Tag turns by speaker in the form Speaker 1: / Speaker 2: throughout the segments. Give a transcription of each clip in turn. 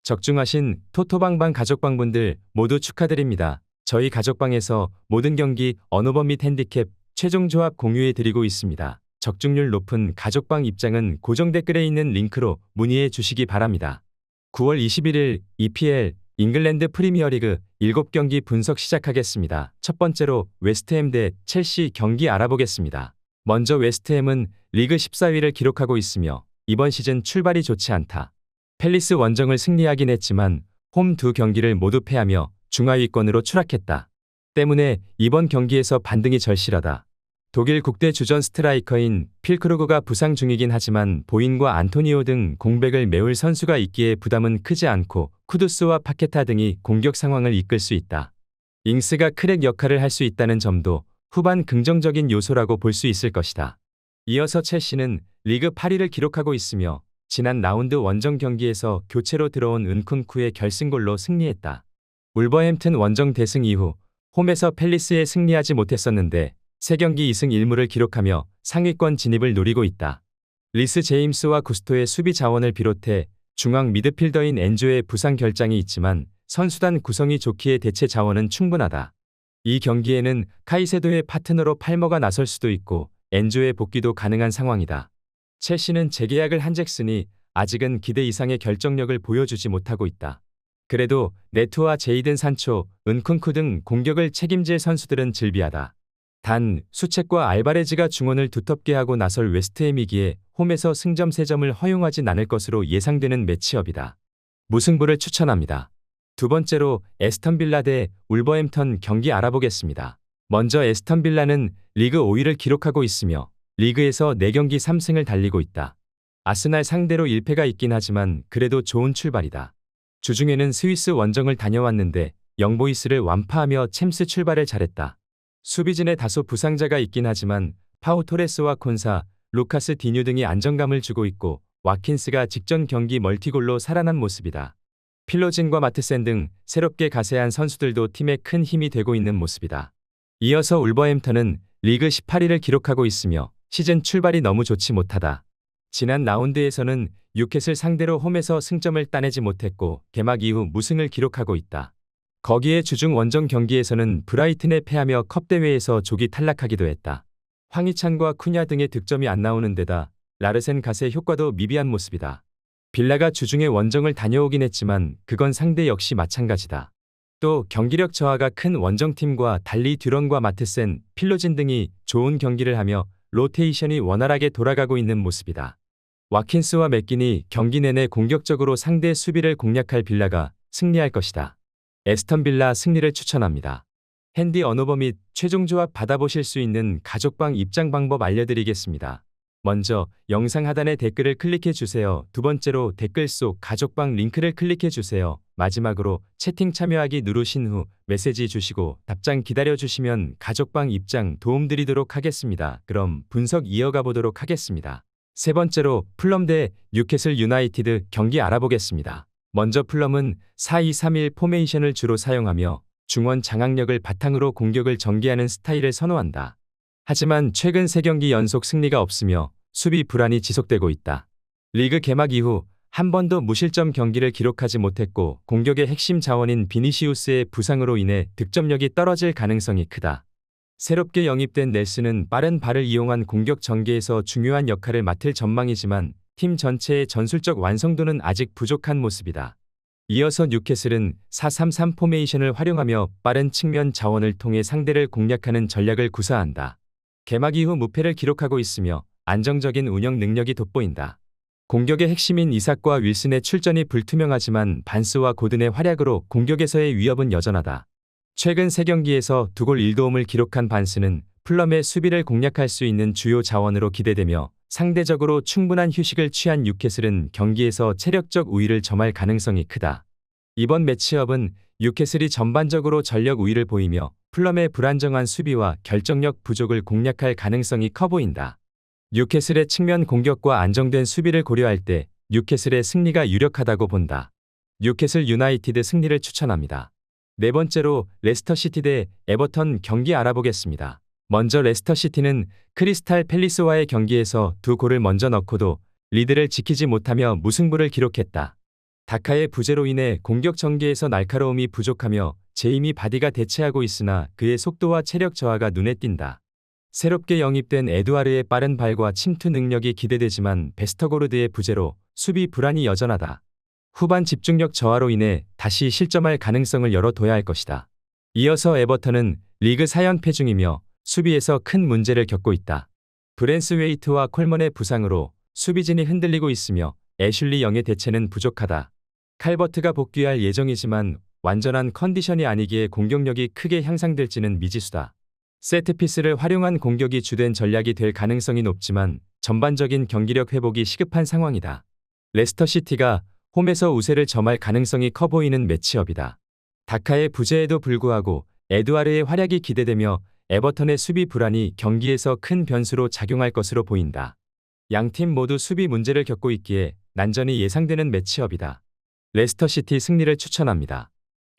Speaker 1: 적중하신 토토방방 가족방분들 모두 축하드립니다. 저희 가족방에서 모든 경기 언오버 및 핸디캡 최종 조합 공유해 드리고 있습니다. 적중률 높은 가족방 입장은 고정 댓글에 있는 링크로 문의해 주시기 바랍니다. 9월 21일 EPL 잉글랜드 프리미어리그 7경기 분석 시작하겠습니다. 첫 번째로 웨스트햄 대 첼시 경기 알아보겠습니다. 먼저 웨스트햄은 리그 14위를 기록하고 있으며 이번 시즌 출발이 좋지 않다. 팰리스 원정을 승리하긴 했지만 홈 두 경기를 모두 패하며 중하위권으로 추락했다. 때문에 이번 경기에서 반등이 절실하다. 독일 국대 주전 스트라이커인 필크루그가 부상 중이긴 하지만 보인과 안토니오 등 공백을 메울 선수가 있기에 부담은 크지 않고 쿠두스와 파케타 등이 공격 상황을 이끌 수 있다. 잉스가 크랙 역할을 할 수 있다는 점도 후반 긍정적인 요소라고 볼 수 있을 것이다. 이어서 첼시는 리그 8위를 기록하고 있으며 지난 라운드 원정 경기에서 교체로 들어온 은쿤쿠의 결승골로 승리했다. 울버햄튼 원정 대승 이후 홈에서 팰리스에 승리하지 못했었는데 3경기 2승 1무를 기록하며 상위권 진입을 노리고 있다. 리스 제임스와 구스토의 수비 자원을 비롯해 중앙 미드필더인 엔조의 부상 결장이 있지만 선수단 구성이 좋기에 대체 자원은 충분하다. 이 경기에는 카이세도의 파트너로 팔머가 나설 수도 있고 엔조의 복귀도 가능한 상황이다. 첼시는 재계약을 한 잭슨이 아직은 기대 이상의 결정력을 보여주지 못하고 있다. 그래도 네토와 제이든 산초, 은쿤쿠 등 공격을 책임질 선수들은 즐비하다. 단 수책과 알바레즈가 중원을 두텁게 하고 나설 웨스트햄이기에 홈에서 승점 3점을 허용하진 않을 것으로 예상되는 매치업이다. 무승부를 추천합니다. 두 번째로 에스턴 빌라 대 울버햄턴 경기 알아보겠습니다. 먼저 에스턴 빌라는 리그 5위를 기록하고 있으며 리그에서 4경기 3승을 달리고 있다. 아스날 상대로 1패가 있긴 하지만 그래도 좋은 출발이다. 주중에는 스위스 원정을 다녀왔는데 영보이스를 완파하며 챔스 출발을 잘했다. 수비진에 다소 부상자가 있긴 하지만 파우 토레스와 콘사, 루카스 디뉴 등이 안정감을 주고 있고 와킨스가 직전 경기 멀티골로 살아난 모습이다. 필로진과 마트센 등 새롭게 가세한 선수들도 팀에 큰 힘이 되고 있는 모습이다. 이어서 울버햄턴은 리그 18위를 기록하고 있으며 시즌 출발이 너무 좋지 못하다. 지난 라운드에서는 뉴캐슬 상대로 홈에서 승점을 따내지 못했고 개막 이후 무승을 기록하고 있다. 거기에 주중 원정 경기에서는 브라이튼에 패하며 컵대회에서 조기 탈락하기도 했다. 황희찬과 쿠냐 등의 득점이 안 나오는 데다 라르센 갓의 효과도 미비한 모습이다. 빌라가 주중에 원정을 다녀오긴 했지만 그건 상대 역시 마찬가지다. 또 경기력 저하가 큰 원정팀과 달리 듀런과 마트센, 필로진 등이 좋은 경기를 하며 로테이션이 원활하게 돌아가고 있는 모습이다. 와킨스와 맥긴이 경기 내내 공격적으로 상대 수비를 공략할 빌라가 승리할 것이다. 에스턴 빌라 승리를 추천합니다. 핸디 언오버 및 최종 조합 받아보실 수 있는 가족방 입장 방법 알려드리겠습니다. 먼저 영상 하단의 댓글을 클릭해 주세요. 두 번째로 댓글 속 가족방 링크를 클릭해 주세요. 마지막으로 채팅 참여하기 누르신 후 메시지 주시고 답장 기다려 주시면 가족방 입장 도움드리도록 하겠습니다. 그럼 분석 이어가 보도록 하겠습니다. 세 번째로 풀럼 대 뉴캐슬 유나이티드 경기 알아보겠습니다. 먼저 풀럼은 4-2-3-1 포메이션을 주로 사용하며 중원 장악력을 바탕으로 공격을 전개하는 스타일을 선호한다. 하지만 최근 3경기 연속 승리가 없으며 수비 불안이 지속되고 있다. 리그 개막 이후 한 번도 무실점 경기를 기록하지 못했고 공격의 핵심 자원인 비니시우스의 부상으로 인해 득점력이 떨어질 가능성이 크다. 새롭게 영입된 넬슨은 빠른 발을 이용한 공격 전개에서 중요한 역할을 맡을 전망이지만 팀 전체의 전술적 완성도는 아직 부족한 모습이다. 이어서 뉴캐슬은 4-3-3 포메이션을 활용하며 빠른 측면 자원을 통해 상대를 공략하는 전략을 구사한다. 개막 이후 무패를 기록하고 있으며 안정적인 운영 능력이 돋보인다. 공격의 핵심인 이삭과 윌슨의 출전이 불투명하지만 반스와 고든의 활약으로 공격에서의 위협은 여전하다. 최근 3경기에서 2골 1도움을 기록한 반스는 풀럼의 수비를 공략할 수 있는 주요 자원으로 기대되며 상대적으로 충분한 휴식을 취한 뉴캐슬은 경기에서 체력적 우위를 점할 가능성이 크다. 이번 매치업은 뉴캐슬이 전반적으로 전력 우위를 보이며 풀럼의 불안정한 수비와 결정력 부족을 공략할 가능성이 커 보인다. 뉴캐슬의 측면 공격과 안정된 수비를 고려할 때 뉴캐슬의 승리가 유력하다고 본다. 뉴캐슬 유나이티드 승리를 추천합니다. 네 번째로 레스터시티 대 에버턴 경기 알아보겠습니다. 먼저 레스터시티는 크리스탈 팰리스와의 경기에서 2골을 먼저 넣고도 리드를 지키지 못하며 무승부를 기록했다. 다카의 부재로 인해 공격 전개에서 날카로움이 부족하며 제이미 바디가 대체하고 있으나 그의 속도와 체력 저하가 눈에 띈다. 새롭게 영입된 에두아르의 빠른 발과 침투 능력이 기대되지만 베스터고르드의 부재로 수비 불안이 여전하다. 후반 집중력 저하로 인해 다시 실점할 가능성을 열어둬야 할 것이다. 이어서 에버턴은 리그 4연패 중이며 수비에서 큰 문제를 겪고 있다. 브랜스웨이트와 콜먼의 부상으로 수비진이 흔들리고 있으며 애슐리 영의 대체는 부족하다. 칼버트가 복귀할 예정이지만 완전한 컨디션이 아니기에 공격력이 크게 향상될지는 미지수다. 세트피스를 활용한 공격이 주된 전략이 될 가능성이 높지만 전반적인 경기력 회복이 시급한 상황이다. 레스터시티가 홈에서 우세를 점할 가능성이 커 보이는 매치업이다. 다카의 부재에도 불구하고 에두아르의 활약이 기대되며 에버턴의 수비 불안이 경기에서 큰 변수로 작용할 것으로 보인다. 양팀 모두 수비 문제를 겪고 있기에 난전이 예상되는 매치업이다. 레스터시티 승리를 추천합니다.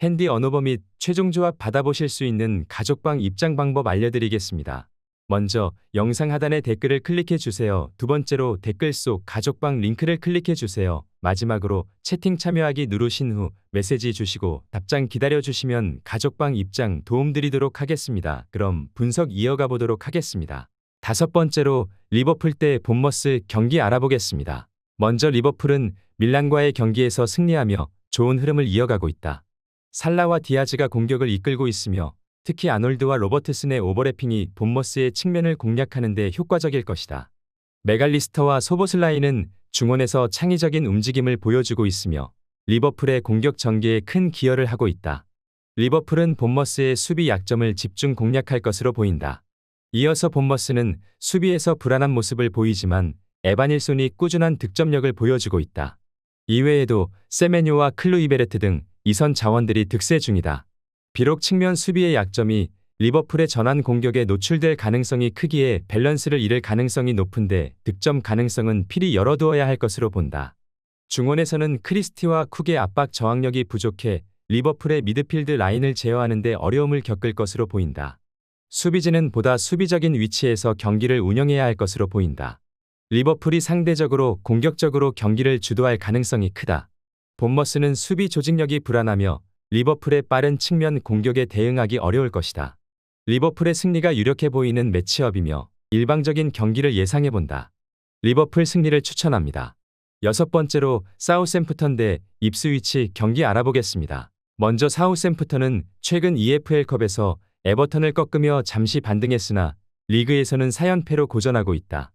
Speaker 1: 핸디 언어버 및 최종 조합 받아보실 수 있는 가족방 입장 방법 알려드리겠습니다. 먼저 영상 하단의 댓글을 클릭해 주세요. 두 번째로 댓글 속 가족방 링크를 클릭해 주세요. 마지막으로 채팅 참여하기 누르신 후 메시지 주시고 답장 기다려 주시면 가족방 입장 도움드리도록 하겠습니다. 그럼 분석 이어가 보도록 하겠습니다. 다섯 번째로 리버풀 대 본머스 경기 알아보겠습니다. 먼저 리버풀은 밀란과의 경기에서 승리하며 좋은 흐름을 이어가고 있다. 살라와 디아즈가 공격을 이끌고 있으며 특히 아놀드와 로버트슨의 오버래핑이 본머스의 측면을 공략하는 데 효과적일 것이다. 메갈리스터와 소보슬라이는 중원에서 창의적인 움직임을 보여주고 있으며 리버풀의 공격 전개에 큰 기여를 하고 있다. 리버풀은 본머스의 수비 약점을 집중 공략할 것으로 보인다. 이어서 본머스는 수비에서 불안한 모습을 보이지만 에바닐손이 꾸준한 득점력을 보여주고 있다. 이외에도 세메뇨와 클루이베르트 등 이선 자원들이 득세 중이다. 비록 측면 수비의 약점이 리버풀의 전환 공격에 노출될 가능성이 크기에 밸런스를 잃을 가능성이 높은데 득점 가능성은 필히 열어두어야 할 것으로 본다. 중원에서는 크리스티와 쿡의 압박 저항력이 부족해 리버풀의 미드필드 라인을 제어하는 데 어려움을 겪을 것으로 보인다. 수비진은 보다 수비적인 위치에서 경기를 운영해야 할 것으로 보인다. 리버풀이 상대적으로 공격적으로 경기를 주도할 가능성이 크다. 본머스는 수비 조직력이 불안하며 리버풀의 빠른 측면 공격에 대응하기 어려울 것이다. 리버풀의 승리가 유력해 보이는 매치업이며 일방적인 경기를 예상해본다. 리버풀 승리를 추천합니다. 여섯 번째로 사우샘프턴 대 입스위치 경기 알아보겠습니다. 먼저 사우샘프턴은 최근 EFL컵에서 에버턴을 꺾으며 잠시 반등했으나 리그에서는 4연패로 고전하고 있다.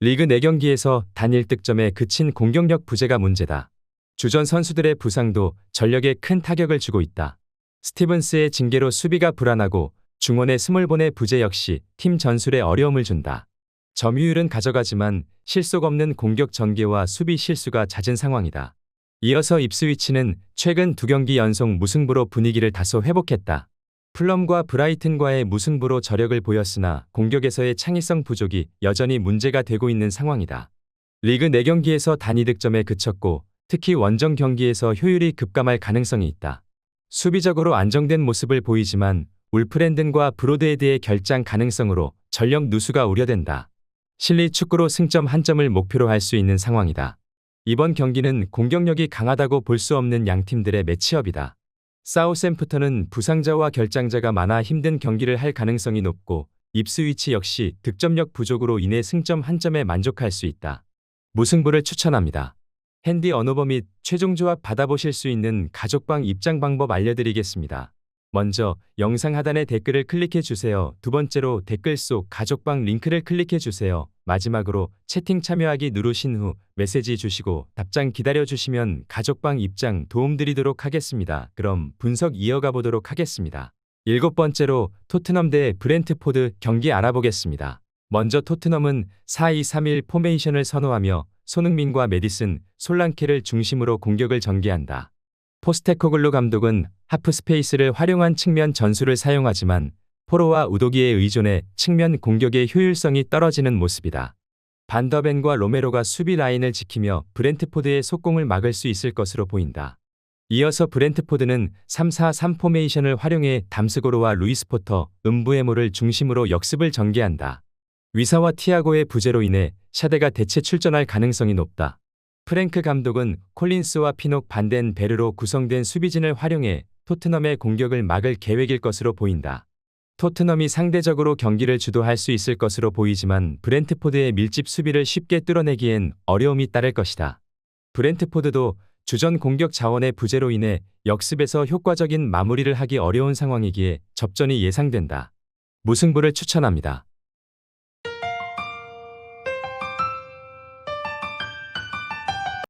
Speaker 1: 리그 4경기에서 단 1득점에 그친 공격력 부재가 문제다. 주전 선수들의 부상도 전력에 큰 타격을 주고 있다. 스티븐스의 징계로 수비가 불안하고 중원의 스몰본의 부재 역시 팀 전술에 어려움을 준다. 점유율은 가져가지만 실속 없는 공격 전개와 수비 실수가 잦은 상황이다. 이어서 입스위치는 최근 2경기 연속 무승부로 분위기를 다소 회복했다. 풀럼과 브라이튼과의 무승부로 저력을 보였으나 공격에서의 창의성 부족이 여전히 문제가 되고 있는 상황이다. 리그 4경기에서 단 2득점에 그쳤고 특히 원정 경기에서 효율이 급감할 가능성이 있다. 수비적으로 안정된 모습을 보이지만 울프랜든과 브로드헤드의 결장 가능성으로 전력 누수가 우려된다. 실리 축구로 승점 1점을 목표로 할 수 있는 상황이다. 이번 경기는 공격력이 강하다고 볼 수 없는 양팀들의 매치업이다. 사우샘프턴은 부상자와 결장자가 많아 힘든 경기를 할 가능성이 높고 입스위치 역시 득점력 부족으로 인해 승점 1점에 만족할 수 있다. 무승부를 추천합니다. 핸디 언어버 및 최종 조합 받아보실 수 있는 가족방 입장 방법 알려드리겠습니다. 먼저 영상 하단의 댓글을 클릭해 주세요. 두 번째로 댓글 속 가족방 링크를 클릭해 주세요. 마지막으로 채팅 참여하기 누르신 후 메시지 주시고 답장 기다려 주시면 가족방 입장 도움드리도록 하겠습니다. 그럼 분석 이어가 보도록 하겠습니다. 일곱 번째로 토트넘 대 브렌트포드 경기 알아보겠습니다. 먼저 토트넘은 4-2-3-1 포메이션을 선호하며 손흥민과 메디슨, 솔랑케를 중심으로 공격을 전개한다. 포스테코글루 감독은 하프 스페이스를 활용한 측면 전술을 사용하지만 포로와 우도기에 의존해 측면 공격의 효율성이 떨어지는 모습이다. 반더벤과 로메로가 수비 라인을 지키며 브렌트포드의 속공을 막을 수 있을 것으로 보인다. 이어서 브렌트포드는 3-4-3 포메이션을 활용해 담스고로와 루이스 포터, 음부에모를 중심으로 역습을 전개한다. 위사와 티아고의 부재로 인해 샤데가 대체 출전할 가능성이 높다. 프랭크 감독은 콜린스와 피녹 반덴 베르로 구성된 수비진을 활용해 토트넘의 공격을 막을 계획일 것으로 보인다. 토트넘이 상대적으로 경기를 주도할 수 있을 것으로 보이지만 브렌트포드의 밀집 수비를 쉽게 뚫어내기엔 어려움이 따를 것이다. 브렌트포드도 주전 공격 자원의 부재로 인해 역습에서 효과적인 마무리를 하기 어려운 상황이기에 접전이 예상된다. 무승부를 추천합니다.